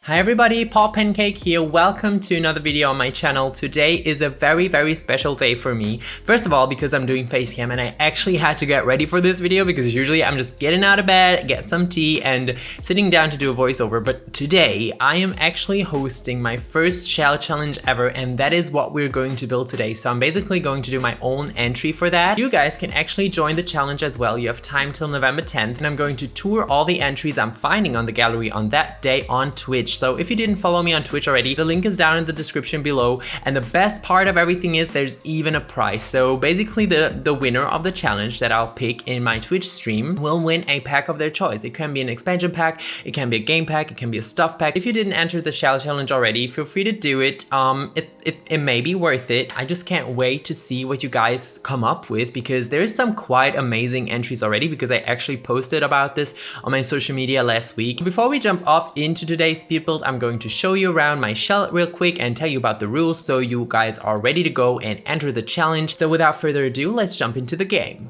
Hi everybody, Paul Pancake here. Welcome to another video on my channel. Today is a very special day for me. First of all, because I'm doing face cam and I actually had to get ready for this video because usually I'm just getting out of bed, get some tea and sitting down to do a voiceover. But today I am actually hosting my first shell challenge ever, and that is what we're going to build today. So I'm basically going to do my own entry for that. You guys can actually join the challenge as well. You have time till November 10th and I'm going to tour all the entries I'm finding on the gallery on that day on Twitch. So if you didn't follow me on Twitch already, the link is down in the description below. And the best part of everything is there's even a prize. So basically the winner of the challenge that I'll pick in my Twitch stream will win a pack of their choice. It can be an expansion pack, it can be a game pack, it can be a stuff pack. If you didn't enter the shell challenge already, feel free to do it. It may be worth it. I just can't wait to see what you guys come up with because there is some quite amazing entries already because I actually posted about this on my social media last week. Before we jump off into today's speed build, I'm going to show you around my shell real quick and tell you about the rules so you guys are ready to go and enter the challenge. So without further ado, let's jump into the game.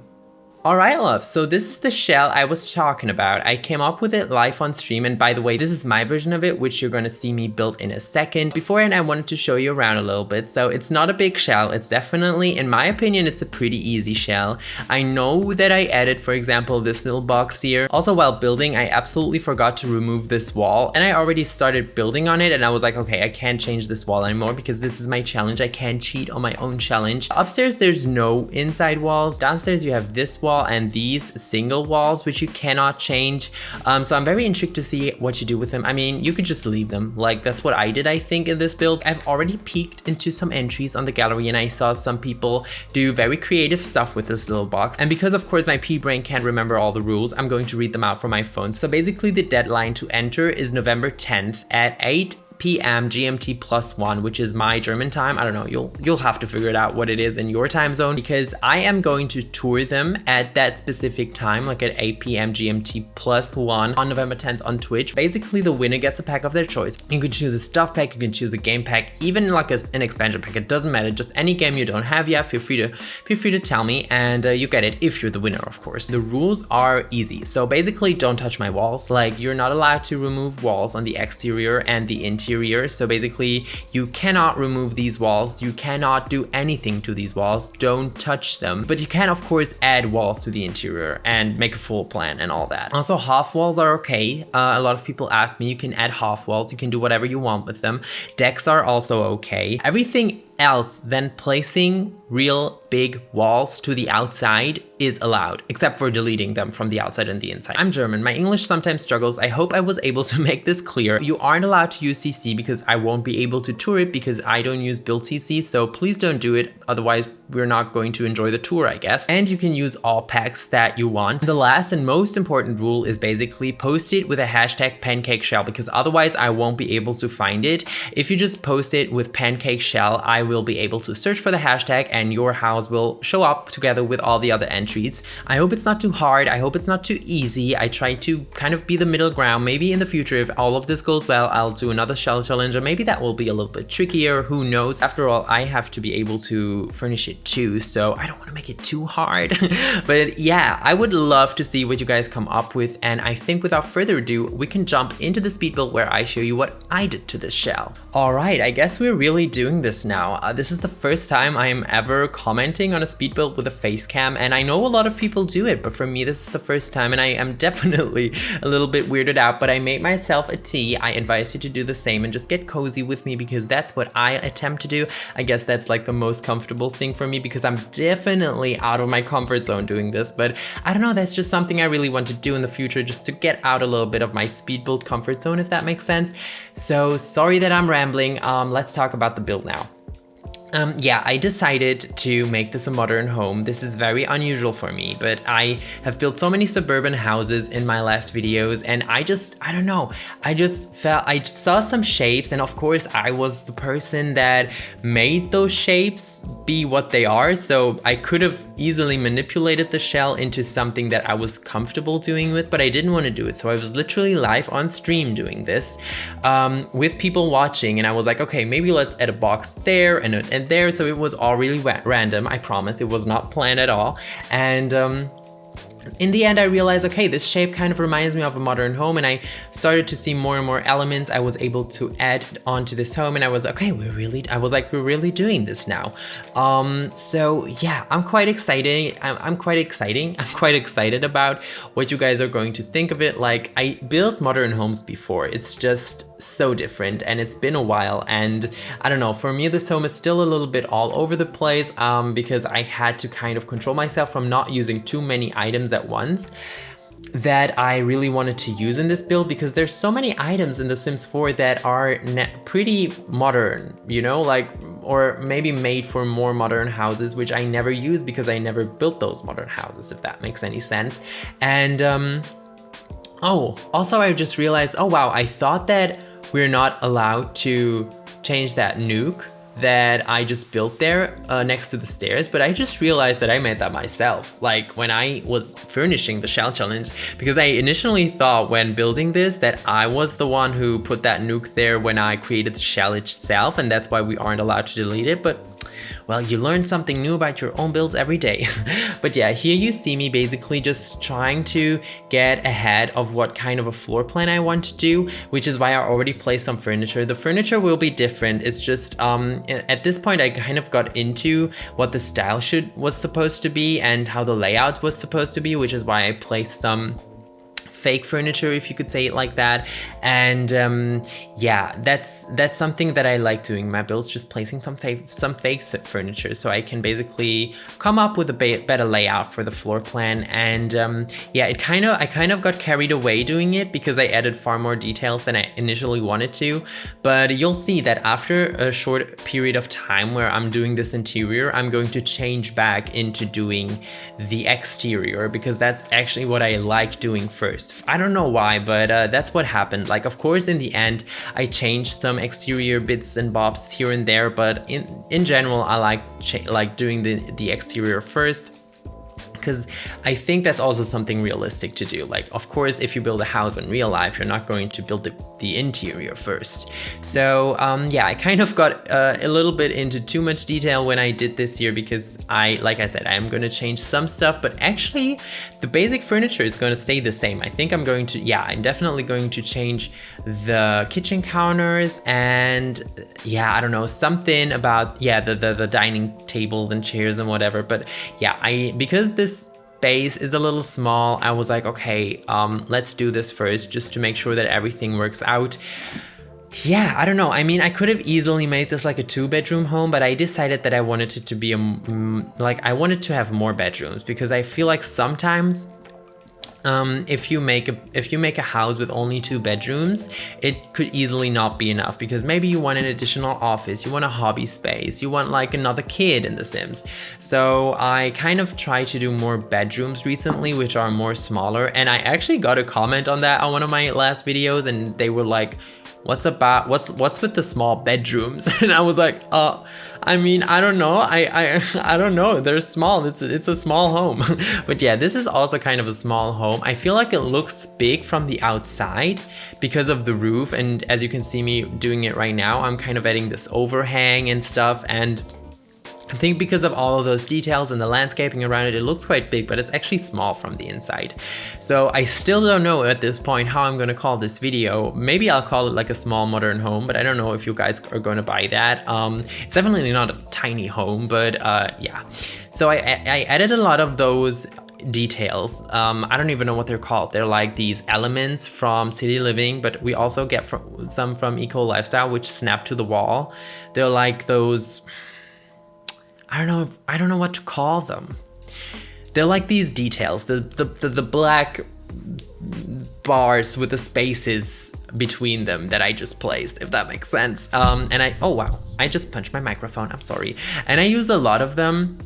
Alright loves, so this is the shell I was talking about. I came up with it live on stream, and by the way, this is my version of it, which you're gonna see me build in a second. Beforehand, I wanted to show you around a little bit. So it's not a big shell, it's definitely, in my opinion, it's a pretty easy shell. I know that I added, for example, this little box here. Also, while building, I absolutely forgot to remove this wall, and I already started building on it, and I was like, okay, I can't change this wall anymore because this is my challenge. I can't cheat on my own challenge. Upstairs, there's no inside walls. Downstairs, you have this wall and these single walls which you cannot change, so I'm very intrigued to see what you do with them. I mean, you could just leave them, like that's what I did I think in this build. I've already peeked into some entries on the gallery and I saw some people do very creative stuff with this little box, and because of course my pea-brain can't remember all the rules, I'm going to read them out from my phone. So basically the deadline to enter is November 10th at 8 p.m. GMT +1, which is my German time. I don't know, you'll have to figure it out what it is in your time zone, because I am going to tour them at that specific time, like at 8 p.m. GMT +1 on November 10th on Twitch. Basically the winner gets a pack of their choice. You can choose a stuff pack, you can choose a game pack, even like an expansion pack. It doesn't matter, just any game you don't have yet, feel free to tell me, and you get it if you're the winner, of course. The rules are easy. So basically don't touch my walls. Like, you're not allowed to remove walls on the exterior and the interior. So basically you cannot remove these walls, you cannot do anything to these walls, don't touch them, but you can of course add walls to the interior and make a full plan and all that. Also, half walls are okay. A lot of people ask me, you can add half walls, you can do whatever you want with them. Decks are also okay. Everything else than placing real big walls to the outside is allowed, except for deleting them from the outside and the inside. I'm German, my English sometimes struggles. I hope I was able to make this clear. You aren't allowed to use CC because I won't be able to tour it because I don't use build CC, so please don't do it, otherwise we're not going to enjoy the tour, I guess. And you can use all packs that you want. The last and most important rule is basically post it with a hashtag pancake shell, because otherwise I won't be able to find it. If you just post it with pancake shell, I will be able to search for the hashtag and your house will show up together with all the other entries. I hope it's not too hard, I hope it's not too easy. I try to kind of be the middle ground. Maybe in the future, if all of this goes well, I'll do another shell challenge, or maybe that will be a little bit trickier, who knows. After all, I have to be able to furnish it too, so I don't want to make it too hard. But yeah, I would love to see what you guys come up with, and I think without further ado, we can jump into the speed build where I show you what I did to this shell. Alright, I guess we're really doing this now. This is the first time I am ever commenting on a speed build with a face cam, and I know a lot of people do it, but for me this is the first time and I am definitely a little bit weirded out. But I made myself a tea. I advise you to do the same and just get cozy with me because that's what I attempt to do. I guess that's like the most comfortable thing for me because I'm definitely out of my comfort zone doing this, but I don't know, that's just something I really want to do in the future, just to get out a little bit of my speed build comfort zone, if that makes sense. So sorry that I'm rambling. Let's talk about the build now. Yeah, I decided to make this a modern home. This is very unusual for me, but I have built so many suburban houses in my last videos, and I don't know, I saw some shapes, and of course I was the person that made those shapes be what they are, so I could have easily manipulated the shell into something that I was comfortable doing with, but I didn't want to do it, so I was literally live on stream doing this with people watching, and I was like, okay, maybe let's add a box there and there. So it was all really random, I promise. It was not planned at all. And in the end, I realized, okay, this shape kind of reminds me of a modern home, and I started to see more and more elements I was able to add onto this home, and I was okay, we're really doing this now. So yeah, I'm quite excited. I'm quite excited about what you guys are going to think of it. Like, I built modern homes before. It's just so different, and it's been a while, and I don't know, for me this home is still a little bit all over the place, because I had to kind of control myself from not using too many items at once that I really wanted to use in this build, because there's so many items in The Sims 4 that are pretty modern, you know, like, or maybe made for more modern houses, which I never use because I never built those modern houses, if that makes any sense. And oh, also I just realized, oh wow, I thought that we're not allowed to change that nuke that I just built there next to the stairs, but I just realized that I made that myself, like when I was furnishing the shell challenge, because I initially thought when building this that I was the one who put that nuke there when I created the shell itself, and that's why we aren't allowed to delete it. But well, you learn something new about your own builds every day. But yeah, here you see me basically just trying to get ahead of what kind of a floor plan I want to do, which is why I already placed some furniture. The furniture will be different. It's just, at this point I kind of got into what the style was supposed to be and how the layout was supposed to be, which is why I placed some fake furniture, if you could say it like that. And yeah, that's something that I like doing in my builds, just placing some fake furniture, so I can basically come up with a better layout for the floor plan. And yeah, I kind of got carried away doing it because I added far more details than I initially wanted to. But you'll see that after a short period of time where I'm doing this interior, I'm going to change back into doing the exterior, because that's actually what I like doing first. I don't know why, but that's what happened. Like, of course, in the end, I changed some exterior bits and bobs here and there, but in general, I like doing the exterior first, because I think that's also something realistic to do. Like, of course, if you build a house in real life, you're not going to build the interior first. So yeah, I kind of got a little bit into too much detail when I did this here, because like I said, I am going to change some stuff, but actually the basic furniture is going to stay the same. I think I'm definitely going to change the kitchen counters, and yeah, I don't know, something about, yeah, the dining tables and chairs and whatever. But yeah, because this base is a little small, I was like, okay, let's do this first, just to make sure that everything works out. Yeah, I don't know. I mean, I could have easily made this like a 2-bedroom home, but I decided that I wanted it to be I wanted to have more bedrooms, because I feel like sometimes if you make a house with only 2 bedrooms, it could easily not be enough, because maybe you want an additional office, you want a hobby space, you want like another kid in The Sims. So I kind of try to do more bedrooms recently, which are more smaller, and I actually got a comment on that on one of my last videos, and they were like, what's with the small bedrooms? And I was like, I mean, I don't know. I don't know. They're small. It's a small home. But yeah, this is also kind of a small home. I feel like it looks big from the outside because of the roof. And as you can see me doing it right now, I'm kind of adding this overhang and stuff. And I think because of all of those details and the landscaping around it, it looks quite big, but it's actually small from the inside. So I still don't know at this point how I'm going to call this video. Maybe I'll call it like a small modern home, but I don't know if you guys are going to buy that. It's definitely not a tiny home, but yeah. So I added a lot of those details. I don't even know what they're called. They're like these elements from City Living, but we also get some from Eco Lifestyle, which snap to the wall. They're like those, I don't know what to call them. They're like these details, the black bars with the spaces between them that I just placed, if that makes sense. And oh wow, I just punched my microphone, I'm sorry. And I use a lot of them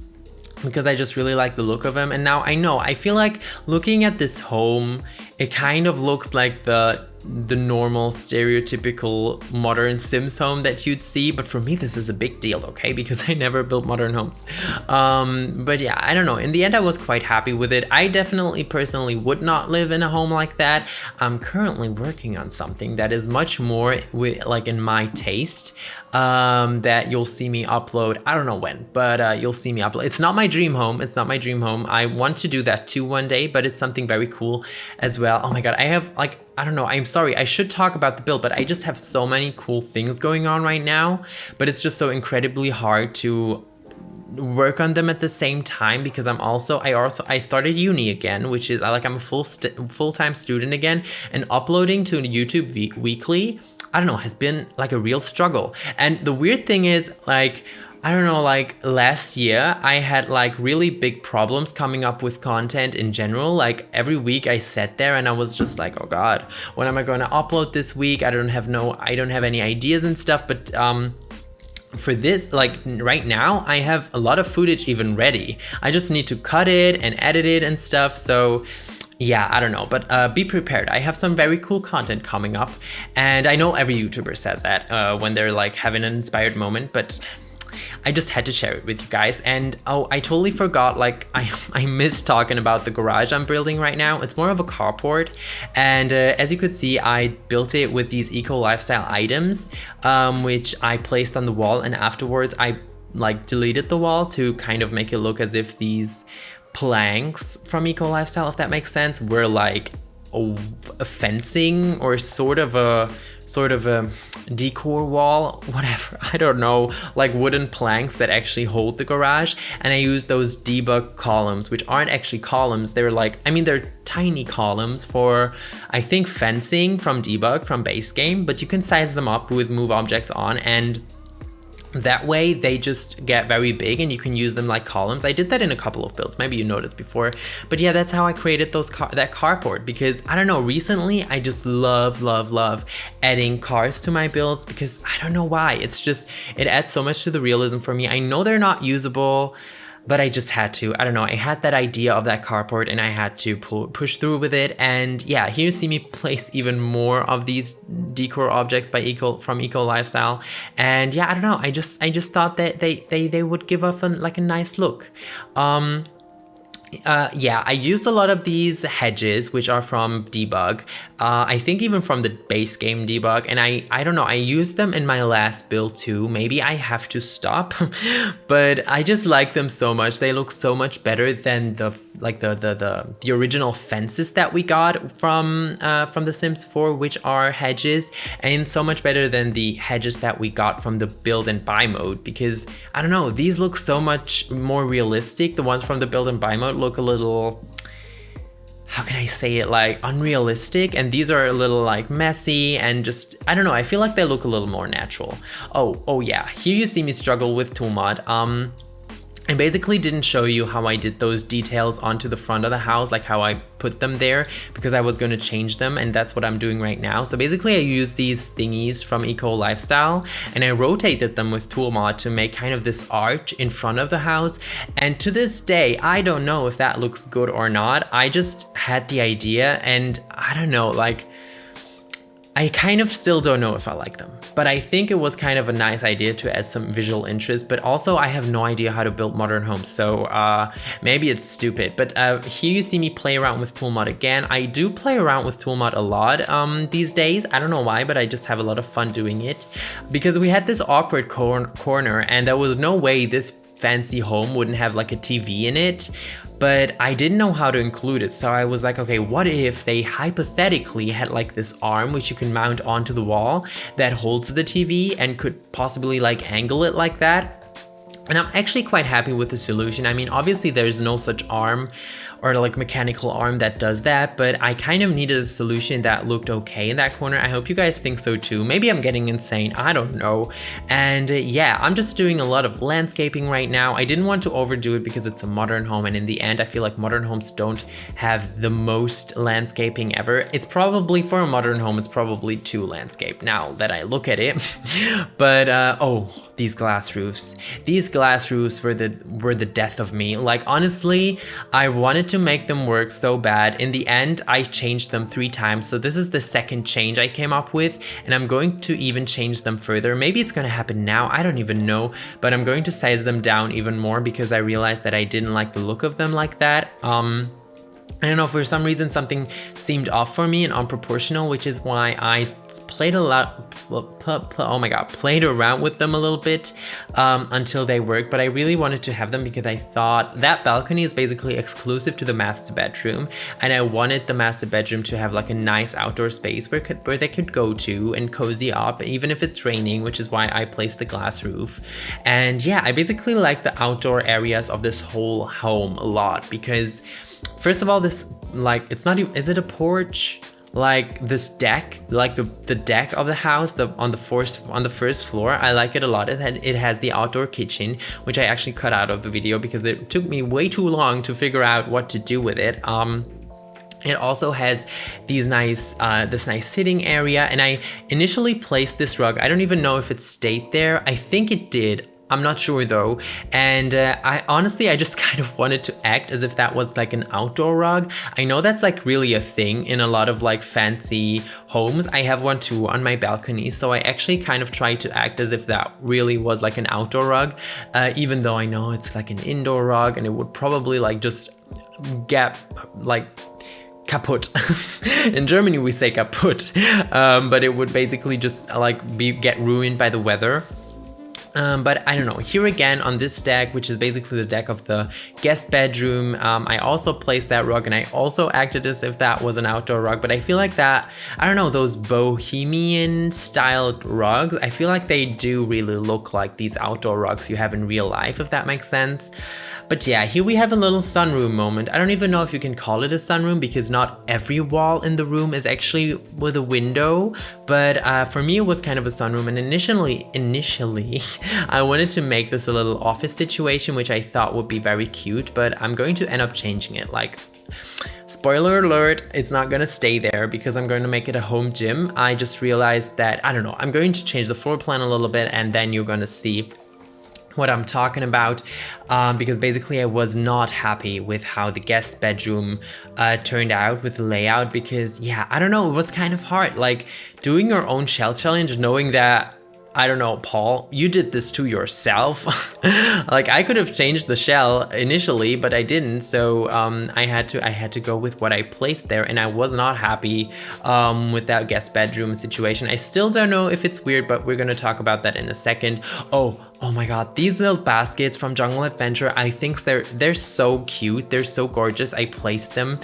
because I just really like the look of them. And now I feel like looking at this home, it kind of looks like the the normal stereotypical modern Sims home that you'd see, but for me this is a big deal, okay, because I never built modern homes. But yeah, I don't know, in the end I was quite happy with it. I definitely personally would not live in a home like that. I'm currently working on something that is much more like in my taste, that you'll see me upload. I don't know when, but you'll see me upload. It's not my dream home. It's not my dream home. I want to do that too one day, but it's something very cool as well. Oh my god, I have like, I don't know, I'm sorry, I should talk about the build, but I just have so many cool things going on right now, but it's just so incredibly hard to work on them at the same time because I started uni again, which is like I'm a full-time student again, and uploading to YouTube weekly, I don't know, has been like a real struggle. And the weird thing is, like, I don't know, like last year I had like really big problems coming up with content in general. Like every week I sat there and I was just like, oh god, when am I going to upload this week? I don't have any ideas and stuff. But for this, like right now, I have a lot of footage even ready. I just need to cut it and edit it and stuff. So yeah, I don't know, but be prepared. I have some very cool content coming up, and I know every YouTuber says that when they're like having an inspired moment, but I just had to share it with you guys. And oh, I totally forgot, like I missed talking about the garage I'm building right now. It's more of a carport, and as you could see, I built it with these eco lifestyle items, which I placed on the wall, and afterwards I like deleted the wall to kind of make it look as if these planks from eco lifestyle, if that makes sense, were like a fencing or sort of a decor wall, whatever, I don't know, like wooden planks that actually hold the garage. And I used those debug columns, which aren't actually columns, they're like, I mean, they're tiny columns for, I think, fencing from debug, from base game, but you can size them up with move objects on, and that way they just get very big and you can use them like columns. I did that in a couple of builds, maybe you noticed before, but yeah, that's how I created that carport, because I don't know, recently I just love adding cars to my builds, because I don't know why, it's just, it adds so much to the realism for me. I know they're not usable, but I just had to. I don't know, I had that idea of that carport and I had to push through with it. And yeah, here you see me place even more of these decor objects from Eco Lifestyle. And yeah, I don't know, I just thought that they would give off a nice look. Yeah, I used a lot of these hedges, which are from debug. I think even from the base game debug, and I don't know, I used them in my last build too. Maybe I have to stop, but I just like them so much. They look so much better than the original fences that we got from The Sims 4, which are hedges, and so much better than the hedges that we got from the build and buy mode, because I don't know, these look so much more realistic. The ones from the build and buy mode look a little, how can I say it, like unrealistic, and these are a little like messy and just, I don't know, I feel like they look a little more natural. Oh yeah, here you see me struggle with tool mod. I basically didn't show you how I did those details onto the front of the house, like how I put them there, because I was going to change them, and that's what I'm doing right now. So basically I used these thingies from Eco Lifestyle and I rotated them with tool mod to make kind of this arch in front of the house. And to this day, I don't know if that looks good or not. I just had the idea, and I don't know, like, I kind of still don't know if I like them, but I think it was kind of a nice idea to add some visual interest. But also I have no idea how to build modern homes, so maybe it's stupid. But here you see me play around with tool mod again. I do play around with tool mod a lot these days. I don't know why, but I just have a lot of fun doing it, because we had this awkward corner and there was no way this fancy home wouldn't have like a TV in it, but I didn't know how to include it. So I was like, okay, what if they hypothetically had like this arm which you can mount onto the wall that holds the TV and could possibly like angle it like that? And I'm actually quite happy with the solution. I mean, obviously there's no such arm or like mechanical arm that does that, but I kind of needed a solution that looked okay in that corner. I hope you guys think so too. Maybe I'm getting insane, I don't know. And yeah, I'm just doing a lot of landscaping right now. I didn't want to overdo it because it's a modern home, and in the end I feel like modern homes don't have the most landscaping ever. It's probably, for a modern home, it's probably too landscape now that I look at it. But oh, these glass roofs. These glass roofs were the death of me. Like, honestly, I wanted to make them work so bad. In the end, I changed them 3 times. So this is the second change I came up with, and I'm going to even change them further. Maybe it's gonna happen now, I don't even know, but I'm going to size them down even more because I realized that I didn't like the look of them like that. I don't know, for some reason something seemed off for me and unproportional, which is why I played played around with them a little bit until they worked. But I really wanted to have them because I thought that balcony is basically exclusive to the master bedroom, and I wanted the master bedroom to have like a nice outdoor space where they could go to and cozy up, even if it's raining, which is why I placed the glass roof. And yeah, I basically like the outdoor areas of this whole home a lot because, first of all, this, like, it's not even, is it a porch? Like, this deck, like the deck of the house, on the first floor, I like it a lot. It has the outdoor kitchen, which I actually cut out of the video because it took me way too long to figure out what to do with it. It also has these nice, this nice sitting area, and I initially placed this rug. I don't even know if it stayed there. I think it did. I'm not sure though, and I just kind of wanted to act as if that was like an outdoor rug. I know that's like really a thing in a lot of like fancy homes. I have one too on my balcony, so I actually kind of tried to act as if that really was like an outdoor rug, even though I know it's like an indoor rug and it would probably like just get like kaputt. In Germany we say kaputt, but it would basically just like get ruined by the weather. But I don't know, here again on this deck, which is basically the deck of the guest bedroom, I also placed that rug, and I also acted as if that was an outdoor rug. But I feel like that, I don't know, those bohemian styled rugs, I feel like they do really look like these outdoor rugs you have in real life, if that makes sense. But yeah, here we have a little sunroom moment. I don't even know if you can call it a sunroom because not every wall in the room is actually with a window, but for me it was kind of a sunroom. And initially I wanted to make this a little office situation, which I thought would be very cute, but I'm going to end up changing it. Like, spoiler alert, it's not gonna stay there because I'm going to make it a home gym. I just realized that, I don't know, I'm going to change the floor plan a little bit, and then you're gonna see what I'm talking about, because basically I was not happy with how the guest bedroom turned out with the layout, because yeah, I don't know, it was kind of hard, like doing your own shell challenge, knowing that, I don't know, Paul, you did this to yourself. Like, I could have changed the shell initially, but I didn't. So I had to go with what I placed there, and I was not happy with that guest bedroom situation. I still don't know if it's weird, but we're gonna talk about that in a second. Oh my god, these little baskets from Jungle Adventure, I think they're so cute, they're so gorgeous. I placed them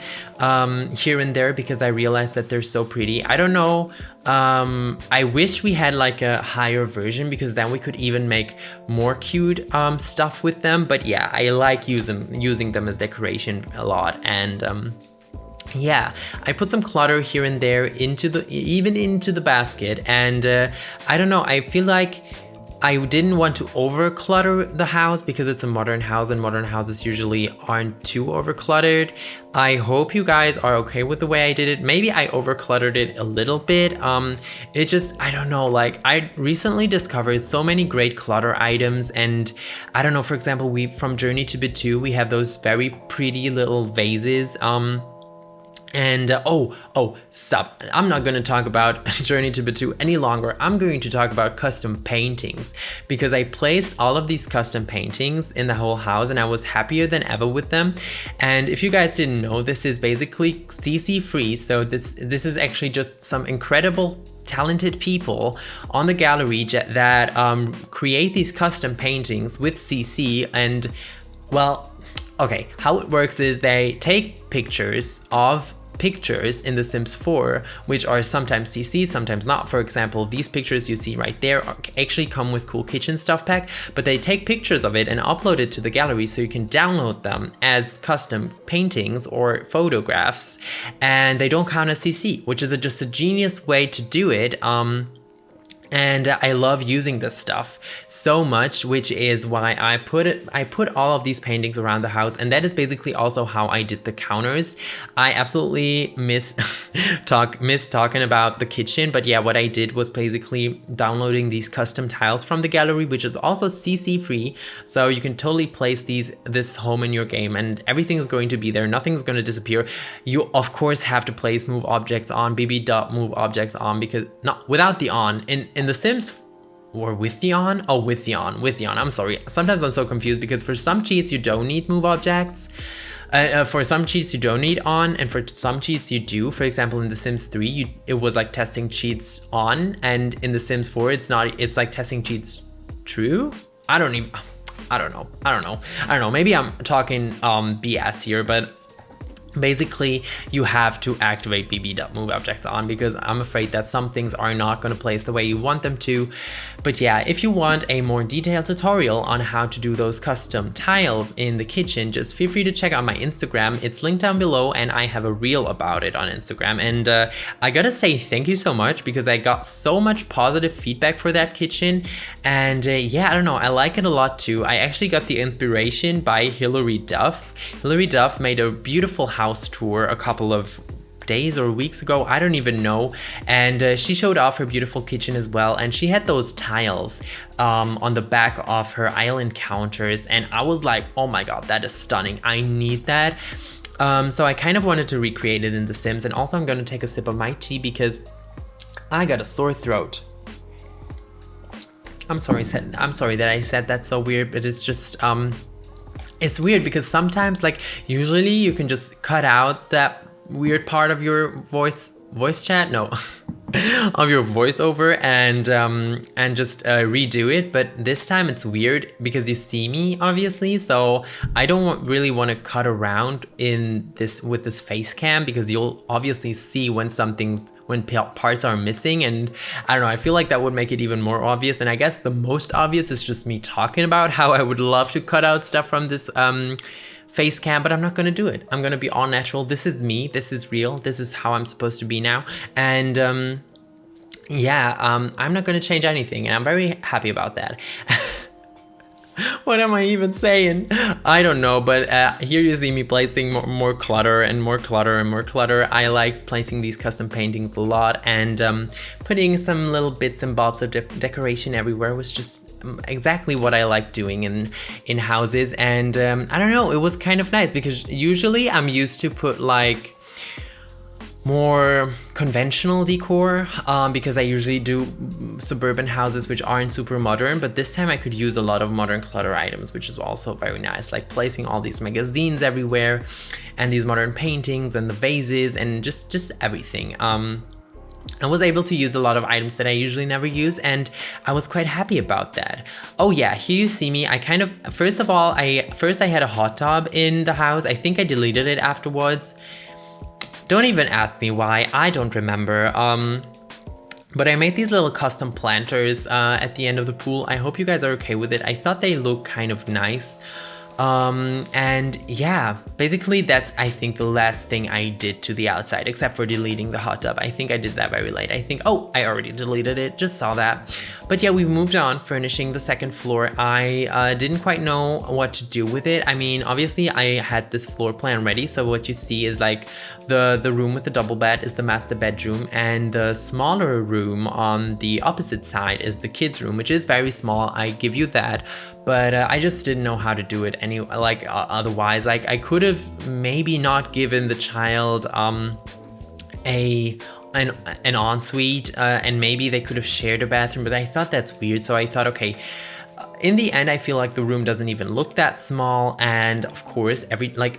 here and there because I realized that they're so pretty. I don't know, I wish we had like a higher version because then we could even make more cute stuff with them. But yeah, I like using them as decoration a lot. And yeah, I put some clutter here and there into the basket, and I don't know, I feel like I didn't want to over clutter the house because it's a modern house, and modern houses usually aren't too over cluttered. I hope you guys are okay with the way I did it. Maybe I over cluttered it a little bit. It just, I don't know, like I recently discovered so many great clutter items, and I don't know, for example, from Journey to Batu, we have those very pretty little vases. And stop. I'm not going to talk about Journey to Batu any longer. I'm going to talk about custom paintings, because I placed all of these custom paintings in the whole house and I was happier than ever with them. And if you guys didn't know, this is basically CC free. So this is actually just some incredible talented people on the gallery that create these custom paintings with CC. And well, okay, how it works is they take pictures in The Sims 4, which are sometimes CC, sometimes not. For example, these pictures you see right there actually come with Cool Kitchen Stuff Pack, but they take pictures of it and upload it to the gallery so you can download them as custom paintings or photographs, and they don't count as CC, which is just a genius way to do it. And I love using this stuff so much, which is why I put all of these paintings around the house, and that is basically also how I did the counters. I absolutely miss talking about the kitchen, but yeah, what I did was basically downloading these custom tiles from the gallery, which is also CC free, so you can totally place this home in your game, and everything is going to be there. Nothing's going to disappear. You of course have to place move objects on, bb.move objects on, because not without the on in The Sims, or with the on? Oh, with the on. I'm sorry. Sometimes I'm so confused because for some cheats you don't need move objects. For some cheats you don't need on, and for some cheats you do. For example, in The Sims 3, it was like testing cheats on, and in The Sims 4, it's not. It's like testing cheats true. I don't know. Maybe I'm talking BS here, but basically you have to activate bb.move objects on, because I'm afraid that some things are not going to place the way you want them to. But yeah, if you want a more detailed tutorial on how to do those custom tiles in the kitchen, just feel free to check out my Instagram. It's linked down below, and I have a reel about it on Instagram. And I gotta say thank you so much, because I got so much positive feedback for that kitchen. And yeah, I don't know, I like it a lot too. I actually got the inspiration by Hilary Duff. Hilary Duff made a beautiful house tour a couple of days or weeks ago, I don't even know, and she showed off her beautiful kitchen as well, and she had those tiles on the back of her island counters, and I was like, oh my god, that is stunning, I need that. So I kind of wanted to recreate it in The Sims, and also I'm gonna take a sip of my tea because I got a sore throat. I'm sorry that I said that so weird, but it's just it's weird because sometimes, like, usually you can just cut out that weird part of your voice chat, no, of your voiceover, and just redo it. But this time it's weird because you see me, obviously, so I don't really want to cut around in this with this face cam, because you'll obviously see when parts are missing, and I don't know, I feel like that would make it even more obvious. And I guess the most obvious is just me talking about how I would love to cut out stuff from this face cam, but I'm not gonna do it. I'm gonna be all natural. This is me, this is real, this is how I'm supposed to be now. And yeah, I'm not gonna change anything, and I'm very happy about that. What am I even saying? I don't know, but here you see me placing more clutter and more clutter and more clutter. I like placing these custom paintings a lot, and putting some little bits and bobs of decoration everywhere was just exactly what I like doing in houses. And I don't know, it was kind of nice, because usually I'm used to put like more conventional decor, because I usually do suburban houses which aren't super modern, but this time I could use a lot of modern clutter items, which is also very nice, like placing all these magazines everywhere, and these modern paintings, and the vases, and just everything. I was able to use a lot of items that I usually never use, and I was quite happy about that. Oh yeah, here you see me. I kind of, first I had a hot tub in the house. I think I deleted it afterwards. Don't even ask me why, I don't remember. But I made these little custom planters at the end of the pool. I hope you guys are okay with it. I thought they look kind of nice. And yeah, basically that's, I think, the last thing I did to the outside, except for deleting the hot tub. I think I did that very late. I think, oh, I already deleted it, just saw that. But yeah, we moved on, furnishing the second floor. I didn't quite know what to do with it. I mean, obviously I had this floor plan ready. So what you see is like the room with the double bed is the master bedroom, and the smaller room on the opposite side is the kids' room, which is very small, I give you that. But I just didn't know how to do it otherwise. Like, I could have maybe not given the child an ensuite, and maybe they could have shared a bathroom, but I thought that's weird. So I thought, okay, in the end, I feel like the room doesn't even look that small. And of course,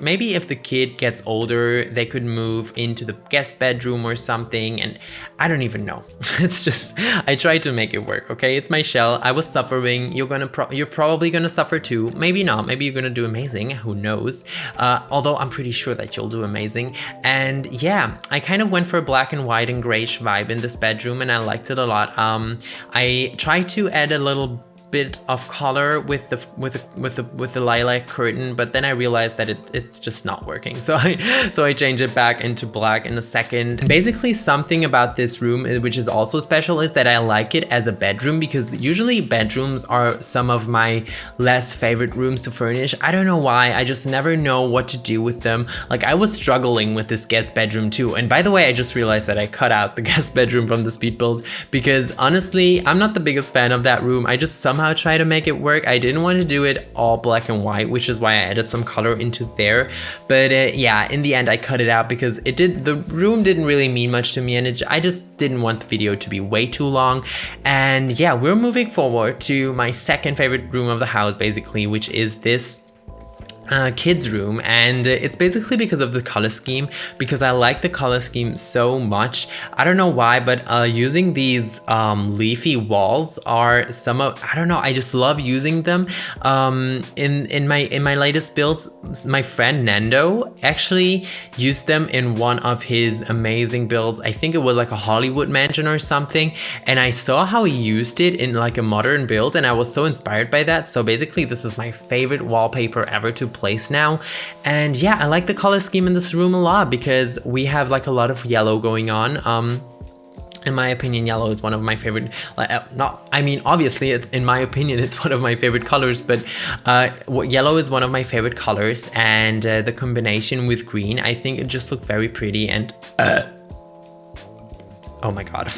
maybe if the kid gets older, they could move into the guest bedroom or something. And I don't even know. It's just, I tried to make it work. Okay, it's my shell. I was suffering. You're probably gonna suffer too. Maybe not. Maybe you're gonna do amazing. Who knows? Although I'm pretty sure that you'll do amazing. And yeah, I kind of went for a black and white and grayish vibe in this bedroom, and I liked it a lot. I tried to add a little bit of color with the lilac curtain, but then I realized that it's just not working. So I changed it back into black in a second. Basically, something about this room which is also special is that I like it as a bedroom, because usually bedrooms are some of my less favorite rooms to furnish. I don't know why, I just never know what to do with them. Like, I was struggling with this guest bedroom too. And by the way, I just realized that I cut out the guest bedroom from the Speedbuild, because honestly, I'm not the biggest fan of that room. I just somehow try to make it work. I didn't want to do it all black and white, which is why I added some color into there. But yeah, in the end I cut it out because the room didn't really mean much to me, and I just didn't want the video to be way too long. And yeah, we're moving forward to my second favorite room of the house, basically, which is this kids room. And it's basically because of the color scheme, because I like the color scheme so much. I don't know why, but using these leafy walls are some of, I don't know, I just love using them. In my latest builds, my friend Nando actually used them in one of his amazing builds. I think it was like a Hollywood mansion or something, and I saw how he used it in like a modern build, and I was so inspired by that. So basically, this is my favorite wallpaper ever to place now. And yeah, I like the color scheme in this room a lot, because we have like a lot of yellow going on. In my opinion, yellow is one of my favorite, obviously, in my opinion, it's one of my favorite colors, but yellow is one of my favorite colors, and the combination with green, I think it just looked very pretty. And oh my god.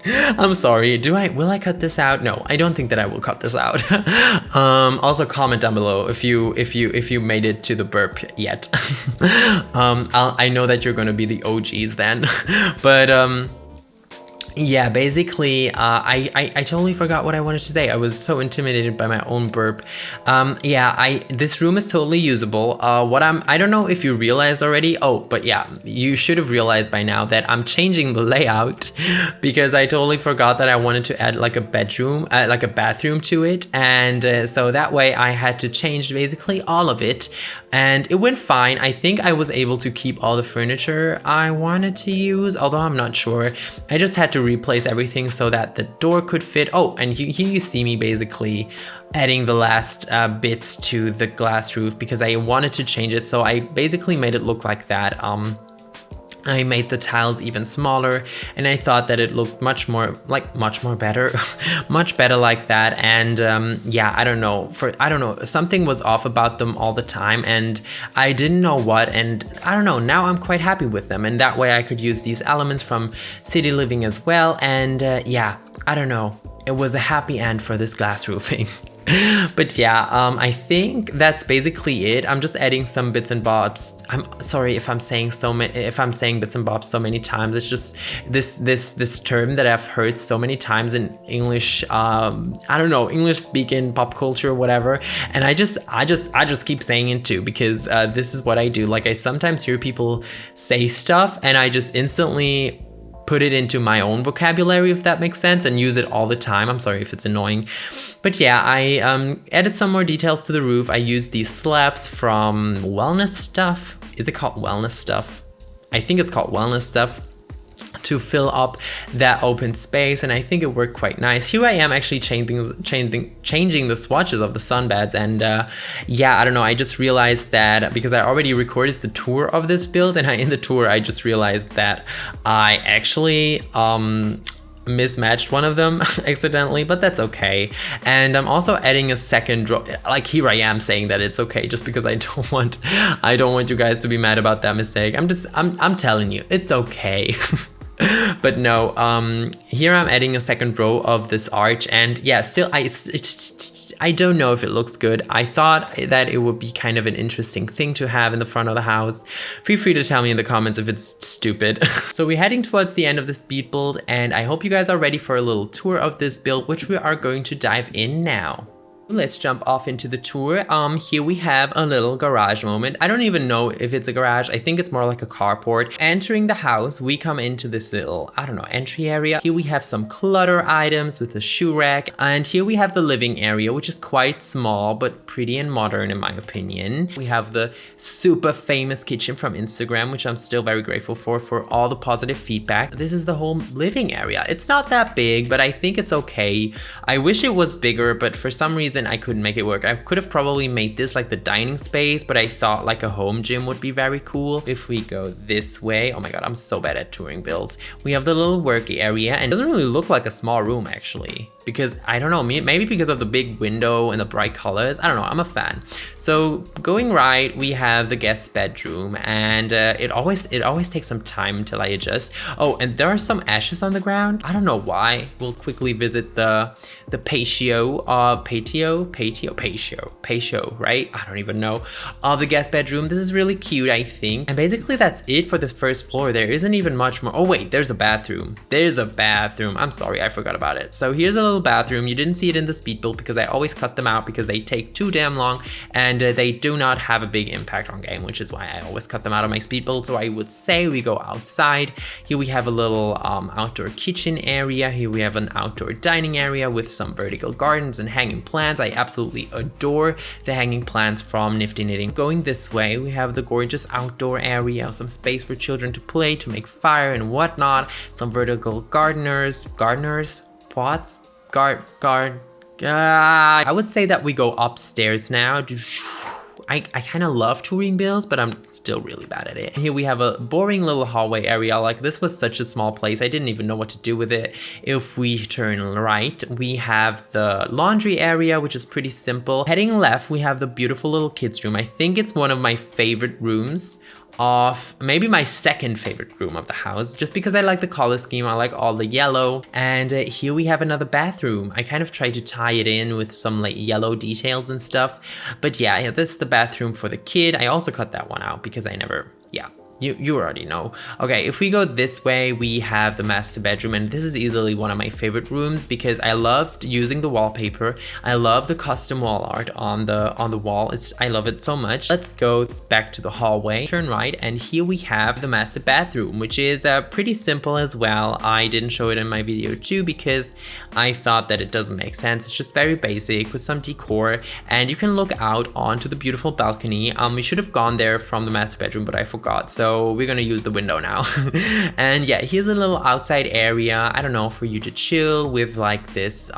I'm sorry, will I cut this out? No, I don't think that I will cut this out. Also comment down below if you made it to the burp yet. I know that you're gonna be the OGs then. But yeah, basically, I totally forgot what I wanted to say. I was so intimidated by my own burp. Yeah, this room is totally usable. I don't know if you realized already. Oh, but yeah, you should have realized by now that I'm changing the layout, because I totally forgot that I wanted to add like a bedroom, like a bathroom to it. And so that way I had to change basically all of it, and it went fine. I think I was able to keep all the furniture I wanted to use, although I'm not sure. I just had to replace everything so that the door could fit. Oh, and here you see me basically adding the last bits to the glass roof, because I wanted to change it. So I basically made it look like that. I made the tiles even smaller, and I thought that it looked much better much better like that. And yeah, I don't know, something was off about them all the time, and I didn't know what, and I don't know, now I'm quite happy with them, and that way I could use these elements from city living as well. And yeah, I don't know, it was a happy end for this glass roofing. But yeah, I think that's basically it. I'm just adding some bits and bobs. I'm sorry if I'm saying bits and bobs so many times. It's just this term that I've heard so many times in English. I don't know, English speaking pop culture or whatever. And I just keep saying it too, because this is what I do. Like, I sometimes hear people say stuff, and I just instantly put it into my own vocabulary, if that makes sense, and use it all the time. I'm sorry if it's annoying. But yeah, I added some more details to the roof. I used these slabs from Wellness Stuff. Is it called Wellness Stuff? I think it's called Wellness Stuff, to fill up that open space, and I think it worked quite nice. Here I am actually changing the swatches of the sunbeds, and yeah, I don't know, I just realized that because I already recorded the tour of this build, and in the tour I just realized that I actually mismatched one of them accidentally, but that's okay. And I'm also adding a second row. Like, here I am saying that it's okay, just because I don't want you guys to be mad about that mistake. I'm telling you, it's okay. But no, here I'm adding a second row of this arch, and yeah, still I don't know if it looks good. I thought that it would be kind of an interesting thing to have in the front of the house. Feel free to tell me in the comments if it's stupid. So we're heading towards the end of the speed build, and I hope you guys are ready for a little tour of this build, which we are going to dive in now. Let's jump off into the tour. Here we have a little garage moment. I don't even know if it's a garage. I think it's more like a carport. Entering the house, we come into this little, I don't know, entry area. Here we have some clutter items with a shoe rack. And here we have the living area, which is quite small, but pretty and modern in my opinion. We have the super famous kitchen from Instagram, which I'm still very grateful for all the positive feedback. This is the whole living area. It's not that big, but I think it's okay. I wish it was bigger, but for some reason, I couldn't make it work. I could have probably made this like the dining space, but I thought like a home gym would be very cool. If we go this way, oh my god, I'm so bad at touring builds. We have the little work area, and it doesn't really look like a small room actually, because I don't know, maybe because of the big window and the bright colors. I don't know, I'm a fan. So going right, we have the guest bedroom, and it always takes some time until I adjust. Oh, and there are some ashes on the ground. I don't know why. We'll quickly visit the patio, right? I don't even know. Of the guest bedroom. This is really cute, I think. And basically that's it for this first floor. There isn't even much more. Oh wait, there's a bathroom. There's a bathroom. I'm sorry, I forgot about it. So here's a little bathroom. You didn't see it in the speed build because I always cut them out because they take too damn long and they do not have a big impact on game, which is why I always cut them out of my speed build. So I would say we go outside. Here we have a little outdoor kitchen area. Here we have an outdoor dining area with some vertical gardens and hanging plants. I absolutely adore the hanging plants from Nifty Knitting. Going this way, we have the gorgeous outdoor area, some space for children to play, to make fire and whatnot. Some vertical pots, I would say that we go upstairs now. I kind of love touring builds, but I'm still really bad at it. Here we have a boring little hallway area. Like, this was such a small place. I didn't even know what to do with it. If we turn right, we have the laundry area, which is pretty simple. Heading left, we have the beautiful little kids room. I think it's one of my favorite rooms of maybe my second favorite room of the house, just because I like the color scheme. I like all the yellow. And here we have another bathroom. I kind of tried to tie it in with some like yellow details and stuff, but yeah, that's the bathroom for the kid. I also cut that one out because I never, yeah. You already know. Okay, if we go this way, we have the master bedroom, and this is easily one of my favorite rooms because I loved using the wallpaper. I love the custom wall art on the wall. I love it so much. Let's go back to the hallway, turn right, and here we have the master bathroom, which is pretty simple as well. I didn't show it in my video too because I thought that it doesn't make sense. It's just very basic with some decor, and you can look out onto the beautiful balcony. We should have gone there from the master bedroom, but I forgot. So we're gonna use the window now. And yeah, here's a little outside area, I don't know, for you to chill with like this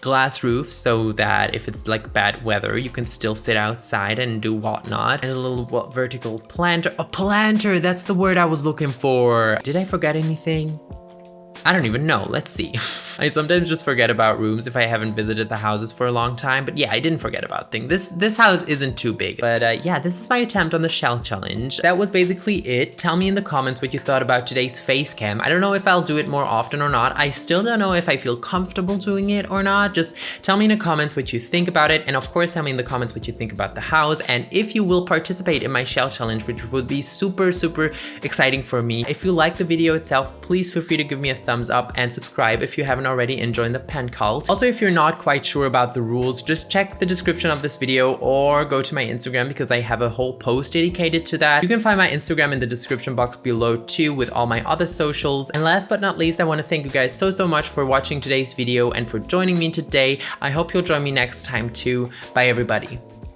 glass roof, so that if it's like bad weather, you can still sit outside and do whatnot. And a little vertical planter. A planter, that's the word I was looking for. Did I forget anything? I don't even know. Let's see. I sometimes just forget about rooms if I haven't visited the houses for a long time. But yeah, I didn't forget about things. This house isn't too big. But yeah, this is my attempt on the shell challenge. That was basically it. Tell me in the comments what you thought about today's face cam. I don't know if I'll do it more often or not. I still don't know if I feel comfortable doing it or not. Just tell me in the comments what you think about it. And of course, tell me in the comments what you think about the house. And if you will participate in my shell challenge, which would be super, super exciting for me. If you like the video itself, please feel free to give me a thumbs up and subscribe if you haven't already, and join the pen cult. Also, if you're not quite sure about the rules, just check the description of this video or go to my Instagram because I have a whole post dedicated to that. You can find my Instagram in the description box below too, with all my other socials. And last but not least, I want to thank you guys so much for watching today's video and for joining me today. I hope you'll join me next time too. Bye everybody.